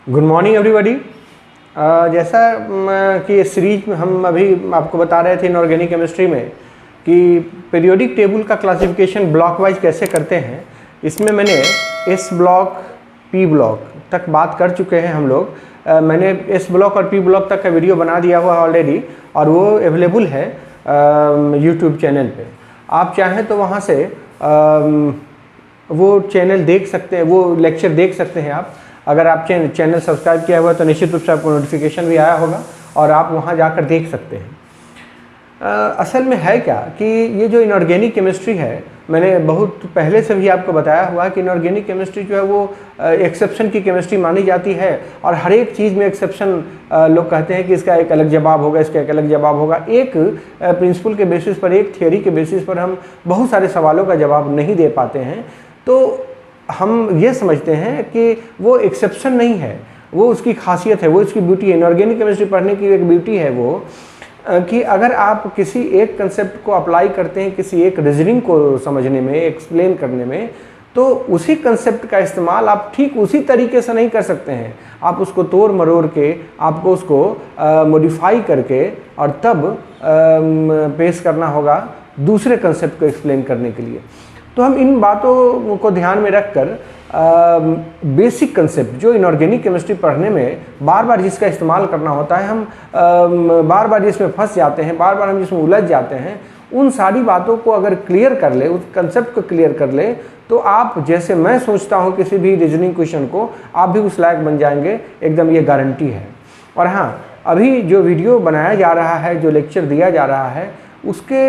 Good morning everybody. जैसा कि इस सीरीज में हम अभी आपको बता रहे थे इनऑर्गेनिक केमिस्ट्री में कि पीरियोडिक टेबल का क्लासिफिकेशन ब्लॉक वाइज कैसे करते हैं, इसमें मैंने एस ब्लॉक पी ब्लॉक तक बात कर चुके हैं हम लोग। मैंने एस ब्लॉक और पी ब्लॉक तक का वीडियो बना दिया हुआ है ऑलरेडी और वो अवेलेबल है यूट्यूब चैनल पे। आप चाहें तो वहाँ से वो चैनल देख सकते हैं, वो लेक्चर देख सकते हैं आप। अगर आप चैनल सब्सक्राइब किया हुआ है तो निश्चित रूप से आपको नोटिफिकेशन भी आया होगा और आप वहाँ जाकर देख सकते हैं। असल में है क्या कि ये जो इनऑर्गेनिक केमिस्ट्री है, मैंने बहुत पहले से भी आपको बताया हुआ है कि इनऑर्गेनिक केमिस्ट्री जो है वो एक्सेप्शन की केमिस्ट्री मानी जाती है और हर एक चीज़ में एक्सेप्शन लोग कहते हैं कि इसका एक अलग जवाब होगा, इसका एक अलग जवाब होगा। एक प्रिंसिपल के बेसिस पर, एक थियोरी के बेसिस पर हम बहुत सारे सवालों का जवाब नहीं दे पाते हैं। तो हम ये समझते हैं कि वो एक्सेप्शन नहीं है, वो उसकी खासियत है, वो उसकी ब्यूटी है। इनऑर्गेनिक केमिस्ट्री पढ़ने की एक ब्यूटी है वो कि अगर आप किसी एक कंसेप्ट को अप्लाई करते हैं किसी एक रीजनिंग को समझने में, एक्सप्लेन करने में, तो उसी कंसेप्ट का इस्तेमाल आप ठीक उसी तरीके से नहीं कर सकते हैं। आप उसको तोड़ मरोड़ के, आपको उसको मॉडिफाई करके और तब पेश करना होगा दूसरे कंसेप्ट को एक्सप्लेन करने के लिए। तो हम इन बातों को ध्यान में रखकर बेसिक कंसेप्ट जो इनऑर्गेनिक केमिस्ट्री पढ़ने में बार बार जिसका इस्तेमाल करना होता है, हम बार बार जिसमें फंस जाते हैं, बार बार हम जिसमें उलझ जाते हैं, उन सारी बातों को अगर क्लियर कर ले, उस कंसेप्ट को क्लियर कर ले, तो आप, जैसे मैं सोचता हूँ किसी भी रीजनिंग क्वेश्चन को, आप भी उस लायक बन जाएंगे, एकदम ये गारंटी है। और हाँ, अभी जो वीडियो बनाया जा रहा है, जो लेक्चर दिया जा रहा है, उसके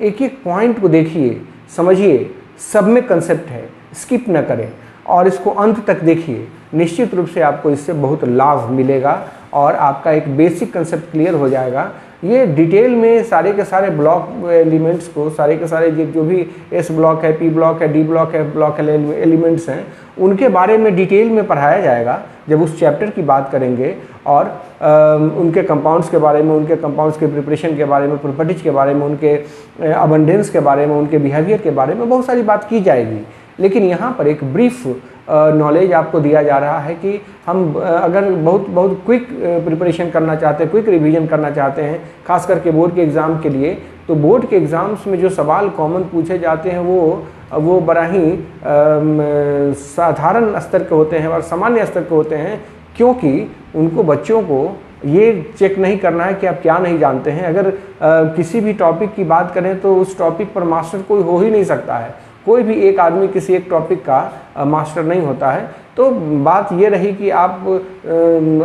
एक एक पॉइंट को देखिए, समझिए, सब में कंसेप्ट है, स्किप न करें और इसको अंत तक देखिए। निश्चित रूप से आपको इससे बहुत लाभ मिलेगा और आपका एक बेसिक कंसेप्ट क्लियर हो जाएगा। ये डिटेल में सारे के सारे ब्लॉक एलिमेंट्स को, सारे के सारे जो भी एस ब्लॉक है, पी ब्लॉक है, डी ब्लॉक है, ब्लॉक एलिमेंट्स हैं, उनके बारे में डिटेल में पढ़ाया जाएगा जब उस चैप्टर की बात करेंगे। और उनके कंपाउंड्स के बारे में, उनके कंपाउंड्स के प्रिपरेशन के बारे में, प्रॉपर्टीज के बारे में, उनके अबंडेंस के बारे में, उनके बिहेवियर के बारे में बहुत सारी बात की जाएगी। लेकिन यहाँ पर एक ब्रीफ नॉलेज आपको दिया जा रहा है कि हम अगर बहुत क्विक प्रिपरेशन करना चाहते हैं, क्विक रिवीजन करना चाहते हैं, खास करके बोर्ड के एग्ज़ाम के लिए, तो बोर्ड के एग्ज़ाम्स में जो सवाल कॉमन पूछे जाते हैं वो बड़ा ही साधारण स्तर के होते हैं और सामान्य स्तर के होते हैं, क्योंकि उनको, बच्चों को ये चेक नहीं करना है कि आप क्या नहीं जानते हैं। अगर किसी भी टॉपिक की बात करें तो उस टॉपिक पर मास्टर कोई हो ही नहीं सकता है। कोई भी एक आदमी किसी एक टॉपिक का मास्टर नहीं होता है। तो बात ये रही कि आप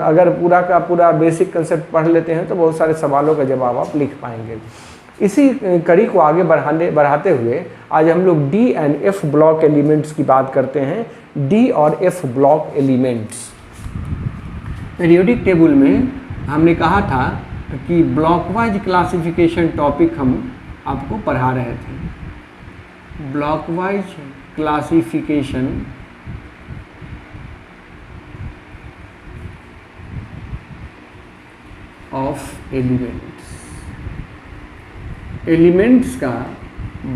अगर पूरा का पूरा बेसिक कंसेप्ट पढ़ लेते हैं तो बहुत सारे सवालों का जवाब आप लिख पाएंगे। इसी कड़ी को आगे बढ़ाते हुए आज हम लोग D and F block elements की बात करते हैं। डी और F block elements periodic table में हमने कहा था कि ब्लॉक वाइज क्लासिफिकेशन टॉपिक हम आपको पढ़ा रहे थे। Block wise classification of elements का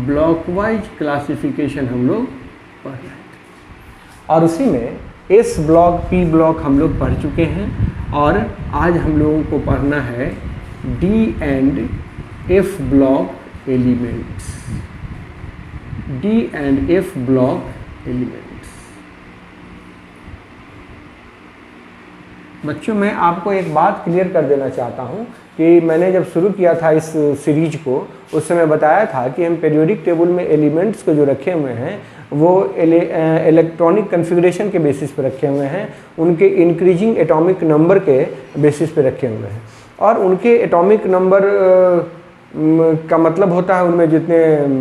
ब्लॉक वाइज क्लासिफिकेशन हम लोग पढ़ रहे थे और उसी में एस ब्लॉक, पी ब्लॉक हम लोग पढ़ चुके हैं और आज हम लोगों को पढ़ना है D and F block elements. D and F block elements. बच्चों, मैं आपको एक बात क्लियर कर देना चाहता हूं कि मैंने जब शुरू किया था इस सीरीज को, उस समय बताया था कि हम पीरियोडिक टेबल में एलिमेंट्स को जो रखे हुए हैं वो इलेक्ट्रॉनिक कन्फिग्रेशन के बेसिस पर रखे हुए हैं, उनके इंक्रीजिंग एटॉमिक नंबर के बेसिस पे रखे हुए हैं। और उनके एटॉमिक नंबर का मतलब होता है उनमें जितने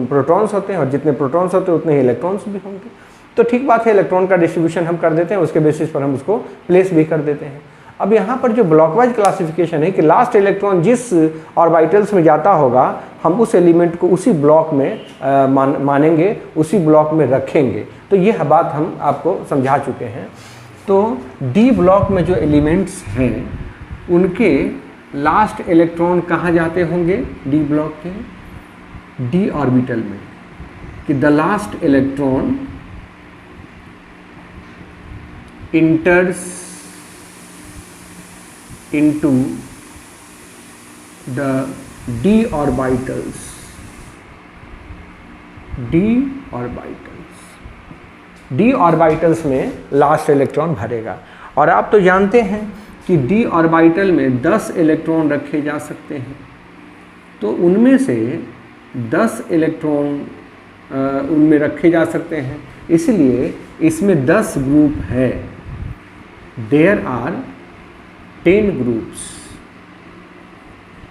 प्रोटॉन्स होते हैं और जितने प्रोटॉन्स होते हैं उतने ही इलेक्ट्रॉन्स भी होंगे। तो ठीक बात है, इलेक्ट्रॉन का डिस्ट्रीब्यूशन हम कर देते हैं, उसके बेसिस पर हम उसको प्लेस भी कर देते हैं। अब यहाँ पर जो ब्लॉकवाइज क्लासिफिकेशन है कि लास्ट इलेक्ट्रॉन जिस ऑर्बिटल्स में जाता होगा, हम उस एलिमेंट को उसी ब्लॉक में मानेंगे, उसी ब्लॉक में रखेंगे। तो यह बात हम आपको समझा चुके हैं। तो डी ब्लॉक में जो एलिमेंट्स हैं उनके लास्ट इलेक्ट्रॉन कहाँ जाते होंगे? डी ब्लॉक के डी ऑर्बिटल में, कि the last electron enters into the d orbitals, d orbitals में लास्ट इलेक्ट्रॉन भरेगा। और आप तो जानते हैं कि d ऑर्बिटल में 10 इलेक्ट्रॉन रखे जा सकते हैं, तो उनमें से 10 इलेक्ट्रॉन उनमें रखे जा सकते हैं, इसलिए इसमें 10 ग्रुप है। देयर आर 10 ग्रुप्स,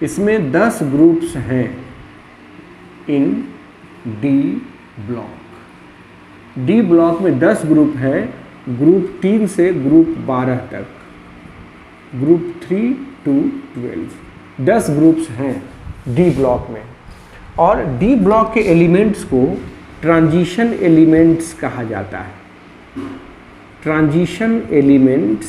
इसमें 10 ग्रुप्स हैं इन डी ब्लॉक। डी ब्लॉक में 10 ग्रुप है, ग्रुप 3 से ग्रुप 12 तक, ग्रुप 3 to 12, 10 ग्रुप्स हैं डी ब्लॉक में। और डी ब्लॉक के एलिमेंट्स को ट्रांजिशन एलिमेंट्स कहा जाता है, ट्रांजिशन एलिमेंट्स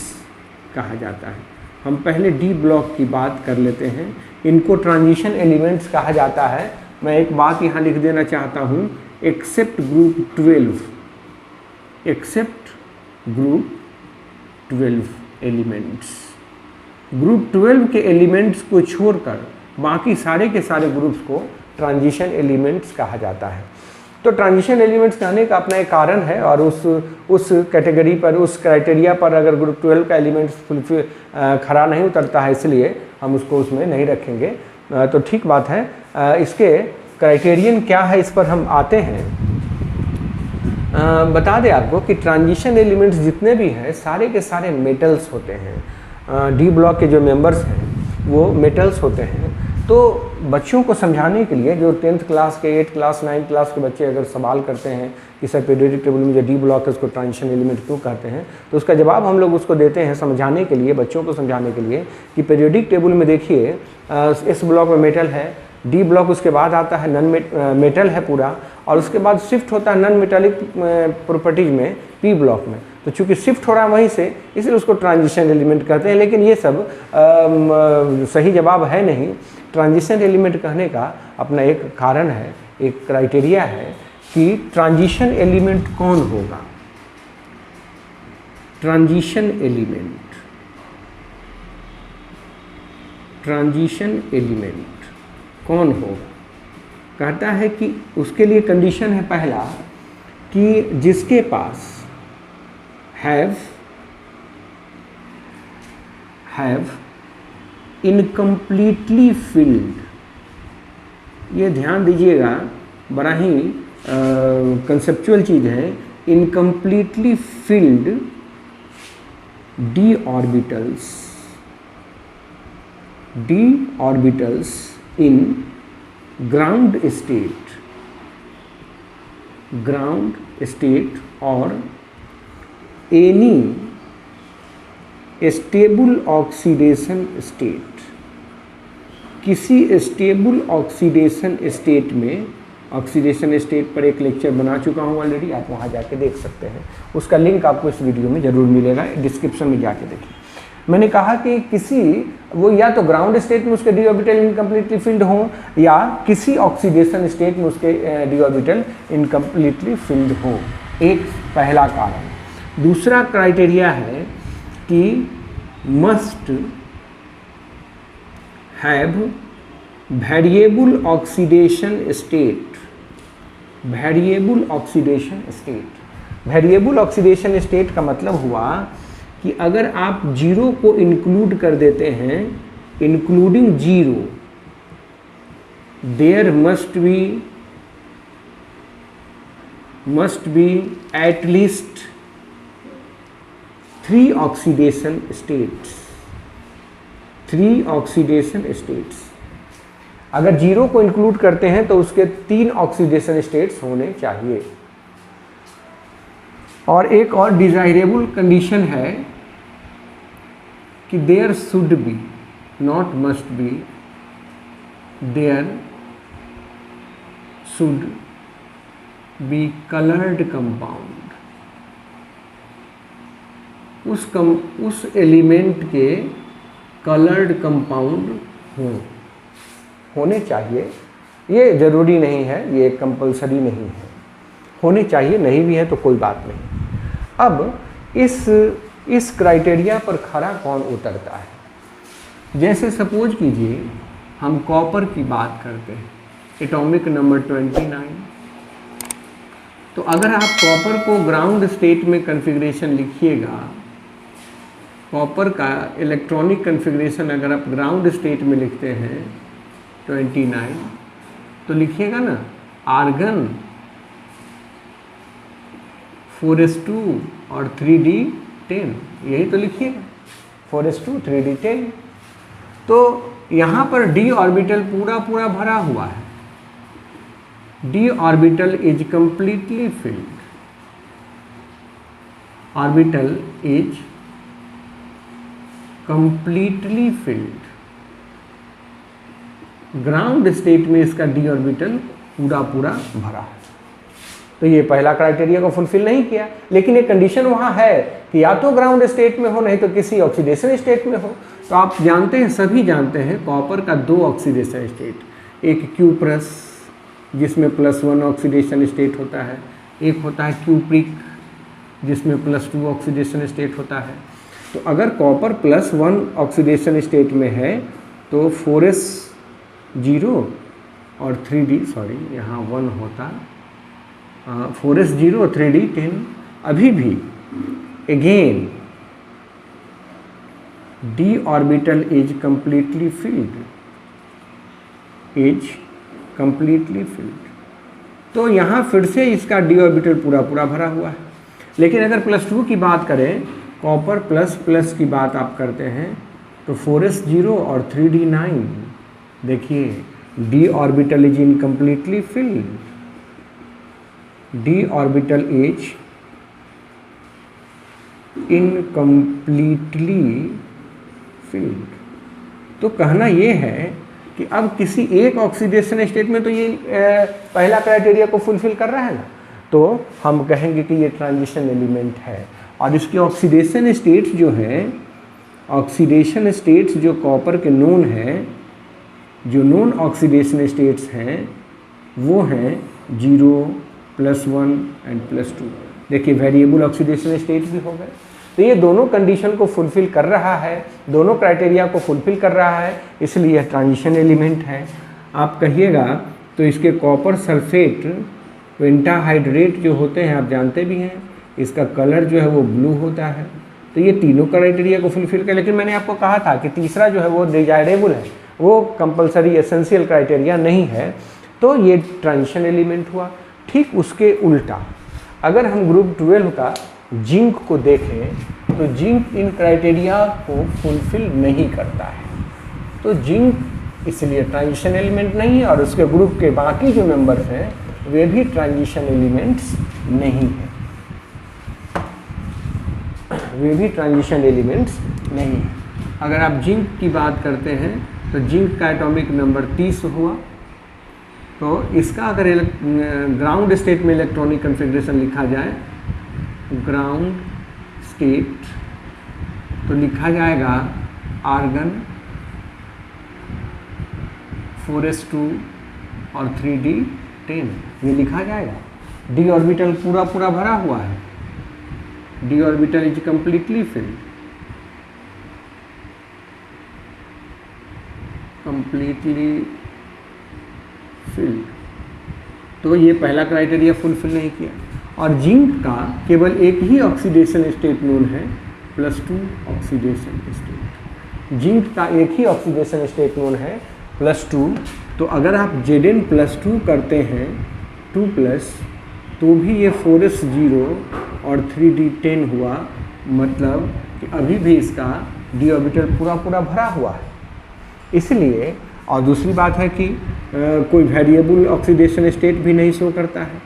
कहा जाता है। हम पहले डी ब्लॉक की बात कर लेते हैं, इनको ट्रांजिशन एलिमेंट्स कहा जाता है। मैं एक बात यहाँ लिख देना चाहता हूँ, except group 12, except group 12 elements, group 12 के एलिमेंट्स को छोड़कर बाकी सारे के सारे ग्रुप्स को ट्रांजिशन एलिमेंट्स कहा जाता है। तो ट्रांजिशन एलिमेंट्स कहने का अपना एक कारण है, और उस कैटेगरी पर, उस क्राइटेरिया पर अगर ग्रुप 12 का एलिमेंट्स खरा नहीं उतरता है, इसलिए हम उसको उसमें नहीं रखेंगे। तो ठीक बात है। इसके क्राइटेरियन क्या है, इस पर हम आते हैं। बता दें आपको कि ट्रांजिशन एलिमेंट्स जितने भी हैं सारे के सारे मेटल्स होते हैं। डी ब्लॉक के जो मेंबर्स हैं वो मेटल्स होते हैं। तो बच्चों को समझाने के लिए, जो 10th क्लास के, 8th क्लास, 9th क्लास के बच्चे अगर सवाल करते हैं कि सर पीरियोडिक टेबल में जो डी ब्लॉक है उसको ट्रांजिशन एलिमेंट क्यों कहते हैं, तो उसका जवाब हम लोग उसको देते हैं समझाने के लिए, बच्चों को समझाने के लिए कि पीरियोडिक टेबल में देखिए इस ब्लॉक में मेटल है, डी ब्लॉक उसके बाद आता है नॉन मेटल है पूरा, और उसके बाद शिफ्ट होता है नॉन मेटालिक प्रॉपर्टीज में पी ब्लॉक में। तो चूंकि शिफ्ट हो रहा है वहीं से, इसलिए उसको ट्रांजिशन एलिमेंट कहते हैं। लेकिन ये सब सही जवाब है नहीं। ट्रांजिशन एलिमेंट कहने का अपना एक कारण है, एक क्राइटेरिया है कि ट्रांजिशन एलिमेंट कौन होगा। ट्रांजिशन एलिमेंट, ट्रांजिशन एलिमेंट कौन होगा, कहता है कि उसके लिए कंडीशन है पहला कि जिसके पास हैव इनकम्प्लीटली फिल्ड, ये ध्यान दीजिएगा, बड़ा ही कंसेप्चुअल चीज़ है, incompletely filled D orbitals in ground state और एनी स्टेबल ऑक्सीडेशन स्टेट, किसी स्टेबल ऑक्सीडेशन स्टेट में, ऑक्सीडेशन स्टेट पर एक लेक्चर बना चुका हूँ ऑलरेडी, आप वहाँ जाके देख सकते हैं, उसका लिंक आपको इस वीडियो में ज़रूर मिलेगा, डिस्क्रिप्शन में जाके देखिए। मैंने कहा कि किसी, वो या तो ग्राउंड स्टेट में उसके डी ऑर्बिटल इनकम्प्लीटली फिल्ड हों, या किसी ऑक्सीडेशन स्टेट में उसके डी ऑर्बिटल इनकम्प्लीटली फिल्ड हों, एक पहला कारण। दूसरा क्राइटेरिया है कि must have variable oxidation state, variable oxidation state. Variable oxidation state का मतलब हुआ कि अगर आप जीरो को इंक्लूड कर देते हैं, including zero, there must be at least 3 oxidation states, 3 oxidation states. अगर जीरो को इंक्लूड करते हैं तो उसके 3 ऑक्सीडेशन स्टेट्स होने चाहिए। और एक और डिजायरेबल कंडीशन है कि there should be, not must be, there should be coloured compound, उस एलिमेंट के कलर्ड कंपाउंड होने चाहिए। ये ज़रूरी नहीं है, ये कंपलसरी नहीं है, होने चाहिए, नहीं भी है तो कोई बात नहीं। अब इस क्राइटेरिया पर खरा कौन उतरता है, जैसे सपोज कीजिए हम कॉपर की बात करते हैं, एटॉमिक नंबर 29। तो अगर आप कॉपर को ग्राउंड स्टेट में कॉन्फ़िगरेशन लिखिएगा, कॉपर का इलेक्ट्रॉनिक कॉन्फ़िगरेशन अगर आप ग्राउंड स्टेट में लिखते हैं 29, तो लिखिएगा ना आर्गन 4s2 और 3d10, यही तो लिखिएगा 4s2 3d10। तो यहाँ पर d ऑर्बिटल पूरा पूरा भरा हुआ है, d orbital is completely filled, orbital is completely filled. Ground state में इसका d ऑर्बिटल पूरा पूरा भरा है। तो ये पहला क्राइटेरिया को फुलफिल नहीं किया, लेकिन एक कंडीशन वहाँ है कि या तो ग्राउंड स्टेट में हो, नहीं तो किसी ऑक्सीडेशन स्टेट में हो। तो आप जानते हैं, सभी जानते हैं, कॉपर का 2 ऑक्सीडेशन स्टेट, एक Q+ जिसमें +1 ऑक्सीडेशन स्टेट होता है, एक होता है Q- जिसमें +2 ऑक्सीडेशन स्टेट होता है। तो अगर कॉपर +1 ऑक्सीडेशन स्टेट में है तो 4s0 और 3d, सॉरी यहाँ 1 होता, 4s0 और 3d10 अभी भी again d orbital is completely filled, is completely filled. तो यहाँ फिर से इसका d ऑर्बिटल पूरा पूरा भरा हुआ है। लेकिन अगर +2 की बात करें, कॉपर ++ की बात आप करते हैं, तो 4s0 और 3d9, देखिए d orbital is incompletely field, d orbital is incompletely field. तो कहना ये है कि अब किसी एक ऑक्सीडेशन स्टेट में तो ये पहला क्राइटेरिया को फुलफिल कर रहा है ना, तो हम कहेंगे कि ये ट्रांजिशन एलिमेंट है। और इसके ऑक्सीडेशन स्टेट्स जो हैं, ऑक्सीडेशन स्टेट्स जो कॉपर के नोन हैं, जो नोन ऑक्सीडेशन स्टेट्स हैं, वो हैं 0, +1 एंड +2। देखिए वेरिएबल ऑक्सीडेशन स्टेट भी हो गए। तो ये दोनों कंडीशन को फुलफिल कर रहा है, दोनों क्राइटेरिया को फुलफिल कर रहा है, इसलिए यह ट्रांजिशन एलिमेंट है। आप कहिएगा तो इसके कॉपर सल्फेट पेंटाहाइड्रेट जो होते हैं, आप जानते भी हैं, इसका कलर जो है वो ब्लू होता है। तो ये तीनों क्राइटेरिया को फुलफिल कर, लेकिन मैंने आपको कहा था कि तीसरा जो है वो डिजायरेबल है, वो कंपलसरी एसेंशियल क्राइटेरिया नहीं है, तो ये ट्रांजिशन एलिमेंट हुआ। ठीक उसके उल्टा अगर हम ग्रुप 12 का जिंक को देखें तो जिंक इन क्राइटेरिया को फुलफिल नहीं करता है, तो जिंक इसलिए ट्रांजिशन एलिमेंट नहीं है, और उसके ग्रुप के बाकी जो मेंबर्स हैं वे भी ट्रांजिशन एलिमेंट्स नहीं हैं, वे भी ट्रांजिशन एलिमेंट्स नहीं हैं। अगर आप जिंक की बात करते हैं तो जिंक का एटॉमिक नंबर 30 हुआ। तो इसका अगर ग्राउंड स्टेट में इलेक्ट्रॉनिक कॉन्फ़िगरेशन लिखा जाए, ग्राउंड स्टेट, तो लिखा जाएगा आर्गन 4s2 और 3d10, ये लिखा जाएगा। d ऑर्बिटल पूरा पूरा भरा हुआ है, d orbital is completely filled, completely filled. तो ये पहला क्राइटेरिया फुलफिल नहीं किया। और जिंक का केवल एक ही ऑक्सीडेशन स्टेट नोन है, +2 ऑक्सीडेशन स्टेट। जिंक का एक ही ऑक्सीडेशन स्टेट नोन है, +2। तो अगर आप Zn+2 करते हैं 2+, तो भी ये 4s0 और 3d10 हुआ, मतलब कि अभी भी इसका d ऑर्बिटल पूरा पूरा भरा हुआ है। इसलिए, और दूसरी बात है कि कोई वेरिएबल ऑक्सीडेशन स्टेट भी नहीं शो करता है,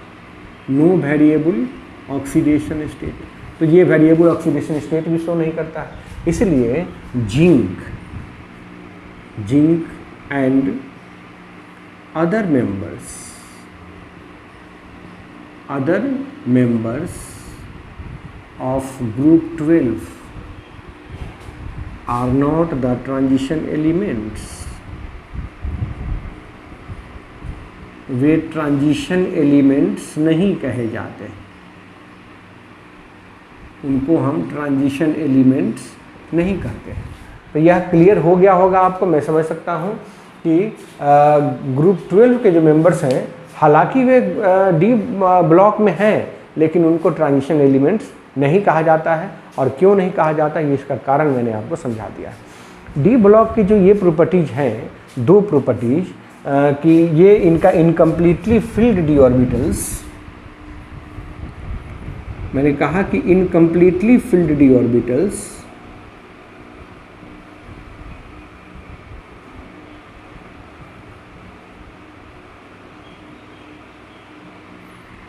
नो वेरिएबल ऑक्सीडेशन स्टेट, तो ये वेरिएबल ऑक्सीडेशन स्टेट भी शो नहीं करता है। इसलिए zinc and other members of group 12 are not the transition elements, way transition elements नहीं कहे जाते, उनको हम ट्रांजिशन एलिमेंट्स नहीं कहते हैं। तो यह क्लियर हो गया होगा आपको। मैं समझ सकता हूँ कि ग्रुप 12 के जो मेंबर्स हैं हालांकि वे डी ब्लॉक में हैं, लेकिन उनको ट्रांजिशन एलिमेंट्स नहीं कहा जाता है। और क्यों नहीं कहा जाता ये इसका कारण मैंने आपको समझा दिया है। डी ब्लॉक की जो ये प्रॉपर्टीज हैं, दो प्रॉपर्टीज कि ये इनका इनकम्प्लीटली फिल्ड डी ऑर्बिटल्स, मैंने कहा कि इनकम्प्लीटली फिल्ड डी ऑर्बिटल्स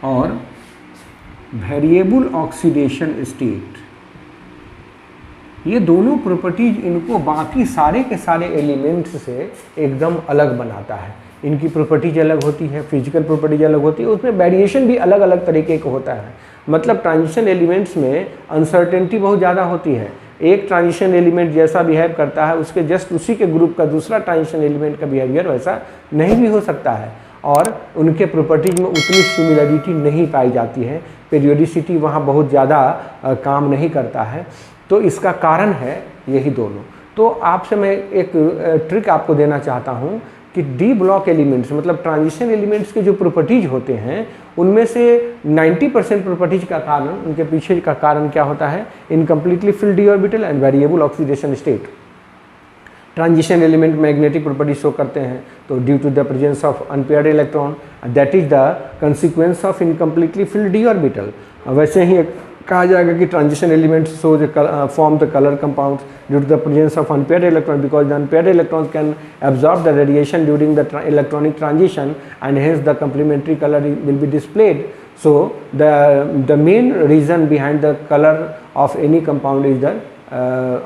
और वेरिएबल ऑक्सीडेशन स्टेट, ये दोनों प्रॉपर्टीज इनको बाकी सारे के सारे एलिमेंट्स से एकदम अलग बनाता है। इनकी प्रॉपर्टीज अलग होती है, फिजिकल प्रॉपर्टीज अलग होती है, उसमें वेरिएशन भी अलग अलग तरीके का होता है। मतलब ट्रांजिशन एलिमेंट्स में अनसर्टेनिटी बहुत ज़्यादा होती है। एक ट्रांजिशन एलिमेंट जैसा बिहेव करता है, उसके जस्ट उसी के ग्रुप का दूसरा ट्रांजिशन एलिमेंट का बिहेवियर वैसा नहीं भी हो सकता है, और उनके प्रॉपर्टीज में उतनी सिमिलरिटी नहीं पाई जाती है। पीरियोडिसिटी वहाँ बहुत ज़्यादा काम नहीं करता है। तो इसका कारण है यही दोनों। तो आपसे मैं एक ट्रिक आपको देना चाहता हूँ कि डी ब्लॉक एलिमेंट्स मतलब ट्रांजिशन एलिमेंट्स के जो प्रॉपर्टीज होते हैं उनमें से 90% प्रॉपर्टीज का कारण, उनके पीछे का कारण क्या होता है? Incompletely filled d orbital and variable oxidation state. Transition element magnetic property show करते हैं, तो due to the presence of unpaired electron, that is the consequence of incompletely filled d orbital. वैसे ही कहा जाएगा कि transition elements show the form the colour compounds due to the presence of unpaired electron, because the unpaired electrons can absorb the radiation during the electronic transition and hence the complementary color will be displayed. So the main reason behind the color of any compound is the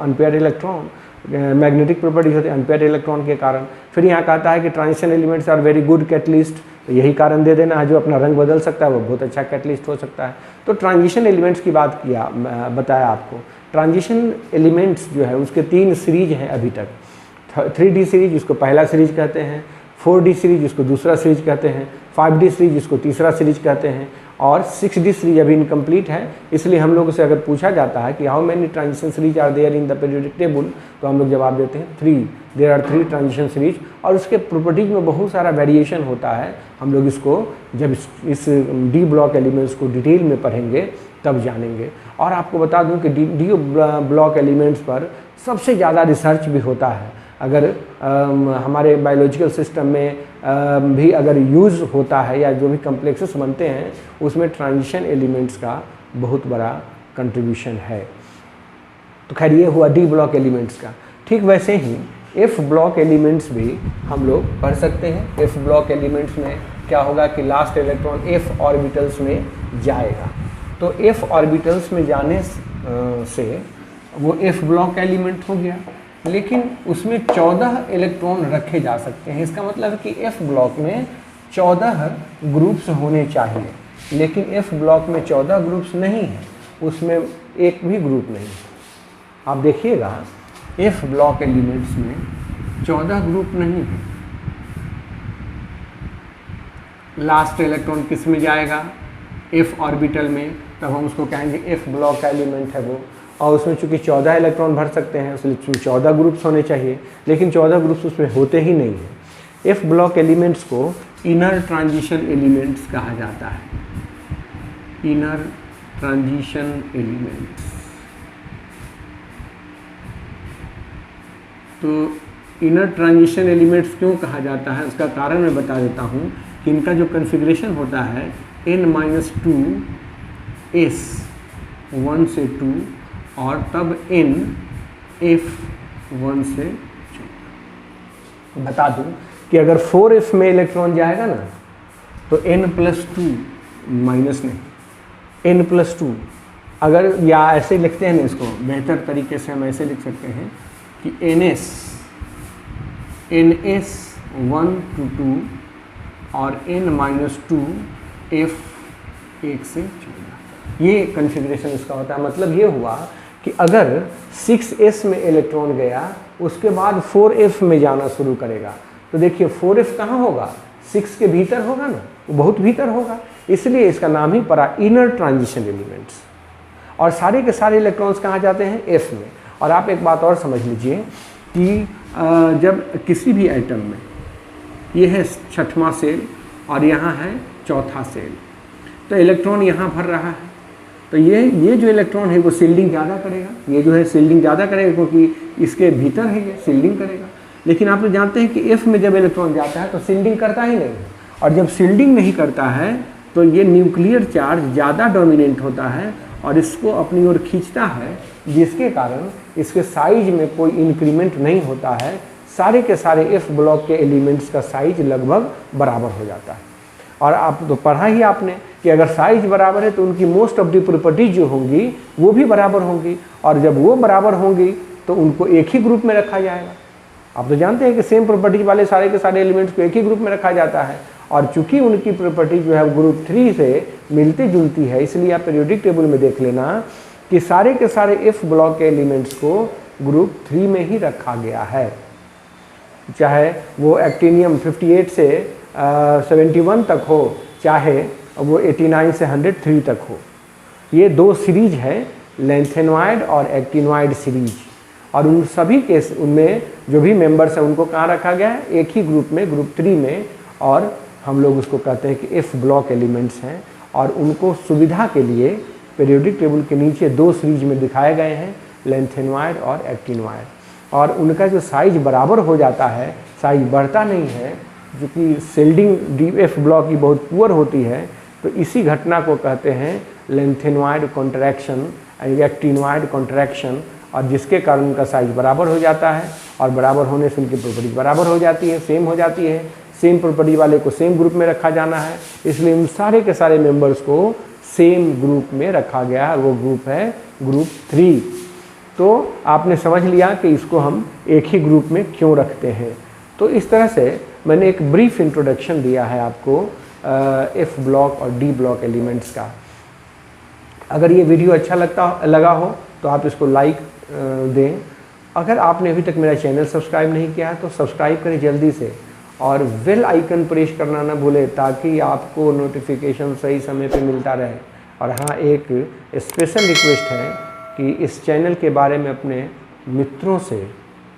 unpaired electron. Magnetic properties होती है unpaired electron के कारण। फिर यहाँ कहता है कि transition elements are very good catalyst, तो यही कारण दे देना है, जो अपना रंग बदल सकता है वो बहुत अच्छा कैटलिस्ट हो सकता है। तो ट्रांजिशन एलिमेंट्स की बात किया, बताया आपको। ट्रांजिशन एलिमेंट्स जो है उसके 3 सीरीज हैं अभी तक। 3D सीरीज जिसको पहला सीरीज कहते हैं, 4D सीरीज जिसको दूसरा सीरीज कहते हैं, 5D सीरीज जिसको तीसरा सीरीज कहते हैं, और 6D सीरीज अभी इनकम्प्लीट है। इसलिए हम लोगों से अगर पूछा जाता है कि how many transition series are there in the periodic table, तो हम लोग जवाब देते हैं 3। देयर आर 3 ट्रांजिशन सीरीज, और उसके प्रॉपर्टीज में बहुत सारा वेरिएशन होता है। हम लोग इसको जब इस डी ब्लॉक एलिमेंट्स को डिटेल में पढ़ेंगे तब जानेंगे। और आपको बता दूं कि डी ब्लॉक एलिमेंट्स पर सबसे ज़्यादा रिसर्च भी होता है। अगर हमारे बायोलॉजिकल सिस्टम में भी अगर यूज़ होता है या जो भी कम्प्लेक्सेस बनते हैं उसमें ट्रांजिशन एलिमेंट्स का बहुत बड़ा कंट्रीब्यूशन है। तो खैर ये हुआ डी ब्लॉक एलिमेंट्स का। ठीक वैसे ही एफ ब्लॉक एलिमेंट्स भी हम लोग पढ़ सकते हैं। एफ ब्लॉक एलिमेंट्स में क्या होगा कि लास्ट इलेक्ट्रॉन एफ ऑर्बिटल्स में जाएगा। तो एफ ऑर्बिटल्स में जाने से वो एफ ब्लॉक एलिमेंट हो गया, लेकिन उसमें 14 इलेक्ट्रॉन रखे जा सकते हैं। इसका मतलब है कि एफ ब्लॉक में 14 ग्रुप्स होने चाहिए, लेकिन एफ ब्लॉक में 14 ग्रुप्स नहीं है, उसमें एक भी ग्रुप नहीं है। आप देखिएगा एफ ब्लॉक एलिमेंट्स में 14 ग्रुप नहीं है। लास्ट इलेक्ट्रॉन किस में जाएगा? एफ ऑर्बिटल में, तब हम उसको कहेंगे एफ ब्लॉक एलिमेंट है वो। और उसमें चूंकि 14 इलेक्ट्रॉन भर सकते हैं इसलिए 14 ग्रुप्स होने चाहिए, लेकिन 14 ग्रुप्स उसमें होते ही नहीं हैं। एफ ब्लॉक एलिमेंट्स को इनर ट्रांजिशन एलिमेंट्स कहा जाता है। Inner transition elements. तो इनर ट्रांजिशन एलिमेंट्स क्यों कहा जाता है उसका कारण मैं बता देता हूँ कि इनका जो कन्फिग्रेशन होता है n-2 s 1 से 2 और तब n f 1 से 2। बता दूं कि अगर 4f में इलेक्ट्रॉन जाएगा ना तो n+2 माइनस नहीं n+2, अगर या ऐसे लिखते हैं ना, इसको बेहतर तरीके से हम ऐसे लिख सकते हैं कि ns 1 to 2 और n-2 f 1 से 14। ये कन्फिग्रेशन इसका होता है। मतलब ये हुआ कि अगर 6s में इलेक्ट्रॉन गया उसके बाद 4f में जाना शुरू करेगा, तो देखिए 4f कहाँ होगा? 6 के भीतर होगा ना, वो बहुत भीतर होगा, इसलिए इसका नाम ही पड़ा इनर ट्रांजिशन एलिमेंट्स। और सारे के सारे इलेक्ट्रॉन्स कहाँ जाते हैं? f में। और आप एक बात और समझ लीजिए कि जब किसी भी एटम में ये है 6वां सेल और यहाँ है 4था सेल, तो इलेक्ट्रॉन यहाँ भर रहा है, तो ये जो इलेक्ट्रॉन है वो सील्डिंग ज़्यादा करेगा, ये जो है सील्डिंग ज़्यादा करेगा क्योंकि इसके भीतर है, ये सील्डिंग करेगा। लेकिन आप लोग जानते हैं कि एफ में जब इलेक्ट्रॉन जाता है तो सील्डिंग करता ही नहीं, और जब सील्डिंग नहीं करता है तो ये न्यूक्लियर चार्ज ज़्यादा डोमिनेंट होता है और इसको अपनी ओर खींचता है, जिसके कारण इसके साइज में कोई इंक्रीमेंट नहीं होता है। सारे के सारे एफ ब्लॉक के एलिमेंट्स का साइज लगभग बराबर हो जाता है। और आप तो पढ़ा ही आपने कि अगर साइज बराबर है तो उनकी मोस्ट ऑफ द प्रॉपर्टीज जो होंगी वो भी बराबर होंगी, और जब वो बराबर होंगी तो उनको एक ही ग्रुप में रखा जाएगा। आप तो जानते हैं कि सेम प्रॉपर्टीज वाले सारे के सारे एलिमेंट्स को एक ही ग्रुप में रखा जाता है, और चूंकि उनकी प्रॉपर्टीज जो है ग्रुप 3 से मिलती जुलती है, इसलिए आप पीरियोडिक टेबल में देख लेना कि सारे के सारे एफ ब्लॉक के एलिमेंट्स को ग्रुप 3 में ही रखा गया है, चाहे वो एक्टिनियम 58 से 71 तक हो, चाहे वो 89 से 103 तक हो। ये 2 सीरीज है, लैंथेनॉइड और एक्टिनॉइड सीरीज, और उन सभी के उनमें जो भी मेंबर्स हैं उनको कहाँ रखा गया है, एक ही ग्रुप में, ग्रुप 3 में, और हम लोग उसको कहते हैं कि एफ ब्लॉक एलिमेंट्स हैं। और उनको सुविधा के लिए पीरियोडिक टेबल के नीचे 2 सीरीज में दिखाए गए हैं, लैंथेनॉइड और एक्टिनॉइड, और उनका जो साइज बराबर हो जाता है, साइज बढ़ता नहीं है, जो कि सेल्डिंग डी एफ ब्लॉक की बहुत पुअर होती है, तो इसी घटना को कहते हैं लैंथेनॉइड कॉन्ट्रैक्शन, एक्टिनॉइड कॉन्ट्रैक्शन, और जिसके कारण उनका साइज बराबर हो जाता है, और बराबर होने से उनकी प्रॉपर्टी बराबर हो जाती है, सेम हो जाती है। सेम प्रॉपर्टी वाले को सेम ग्रुप में रखा जाना है, इसलिए उन सारे के सारे मेंबर्स को सेम ग्रुप में रखा गया है, वो ग्रुप है ग्रुप 3। तो आपने समझ लिया कि इसको हम एक ही ग्रुप में क्यों रखते हैं। तो इस तरह से मैंने एक ब्रीफ इंट्रोडक्शन दिया है आपको एफ ब्लॉक और डी ब्लॉक एलिमेंट्स का। अगर ये वीडियो अच्छा लगा हो तो आप इसको लाइक दें। अगर आपने अभी तक मेरा चैनल सब्सक्राइब नहीं किया है तो सब्सक्राइब करें जल्दी से, और बेल आइकन प्रेस करना ना भूलें ताकि आपको नोटिफिकेशन सही समय पे मिलता रहे। और हाँ, एक स्पेशल रिक्वेस्ट है कि इस चैनल के बारे में अपने मित्रों से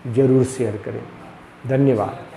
ज़रूर शेयर करें। धन्यवाद।